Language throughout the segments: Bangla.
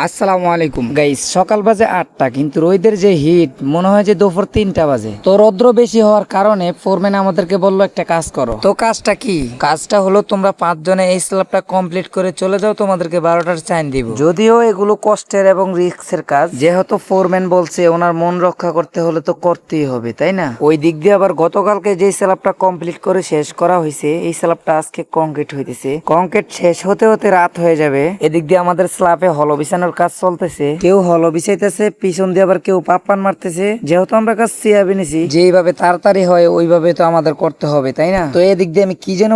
আসসালামু আলাইকুম গাইস, সকাল বাজে 8টা, কিন্তু রোদের যে হিট মনে হয় যে দুপুর 3টা বাজে। তো রৌদ্র বেশি হওয়ার কারণে ফোরম্যান আমাদেরকে বললো একটা কাজ করো। তো কাজটা কি? কাজটা হলো তোমরা 5 জনে এই স্ল্যাবটা কমপ্লিট করে চলে যাও, তোমাদেরকে 12টার চাইন দিব। যদিও এগুলো কষ্টের এবং রিস্কের কাজ, যেহেতু ফোরম্যান বলছে ওনার মন রক্ষা করতে হলে তো করতেই হবে, তাই না? ওই দিক দিয়ে আবার গতকালকে যে স্ল্যাবটা কমপ্লিট করে শেষ করা হয়েছে, এই স্ল্যাবটা আজকে কংক্রিট হইতেছে। কংক্রিট শেষ হতে হতে রাত হয়ে যাবে। এদিক দিয়ে আমাদের স্ল্যাবে হলো বিছানোর কাজ চলতেছে, কেউ হলো বিছাইতেছে, পিছন দিয়ে আবার কেউ পাপ্পান মারতেছে। যেহেতু আমরা কাজ সিয়াবে নিছি, যেইভাবে তাড়াতাড়ি হয় ওইভাবে তো আমাদের করতে হবে, তাই না? তো এদিক দিয়ে আমি কি যেন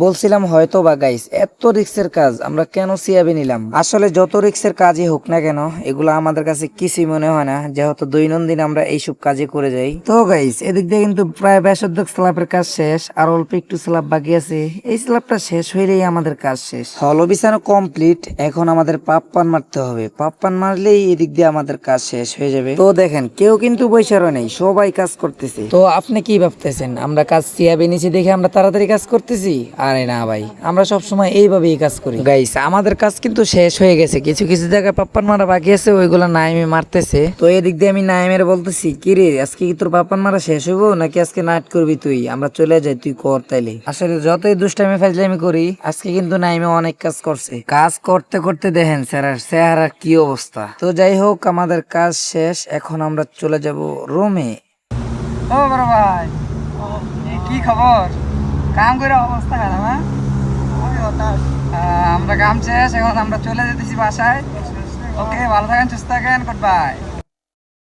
বলছিলাম হয়তো বা গাইস, এত রিক্সের কাজ আমরা কেন সিয়াবে নিলাম? আসলে যত রিক্সের কাজই হোক না কেন, এগুলো আমাদের কাছে কিছুই মনে হয় না, যেহেতু দৈনন্দিন আমরা এইসব কাজই করে যাই। তো গাইস, এদিক দিয়ে কিন্তু প্রায় 20 স্ল্যাবের কাজ শেষ, আর অল্প একটু স্ল্যাব বাকি আছে। এই স্ল্যাবটা শেষ হইলেই আমাদের কাজ শেষ। হলো বিছানো কমপ্লিট, এখন আমাদের পাপ্পান মারতে হবে। পাপ্পান মারলেই এদিক দিয়ে আমাদের কাজ শেষ হয়ে যাবে। তো দেখেন, কেউ কিন্তু বৈশারও নেই, সবাই কাজ করতেছে। তো আপনি কি ভাবতেছেন আমরা কাজ সিয়াবে নিচে দেখে আমরা তাড়াতাড়ি কাজ করতেছি? আরে না ভাই, আমরা সব সময় এইভাবেই কাজ করি। গাইস, আমাদের কাজ কিন্তু শেষ হয়ে গেছে, কিছু কিছু জায়গায় পাপ্পান মারা বাকি আছে, ওইগুলো নাইমে মারতেছে। তো এদিক দিয়ে আমি নাইমের বলতেছি, কি রে আজকে কি তোর পাপ্পান মারা শেষ হইবো নাকি আজকে নাইট করবি তুই? আমরা চলে যাই, তুই কর তাইলে। আসলে যতই দুষ্টামি ফাজলামি করি, আজকে কিন্তু নাইমে অনেক কাজ করছে। কাজ করতে করতে দেখেন চেহারার কি অবস্থা। তো যাই হোক, আমাদের কাজ শেষ, এখন আমরা চলে যাব রুমে। ও বড় ভাই, কি খবর? কাম করে অবস্থা খারাপ? হ্যাঁ, আমরা কাম শেষ, এখন আমরা চলে যেতেছি বাসায়। ওকে, ভালো থাকেন, সুস্থ থাকেন, গুড বাই।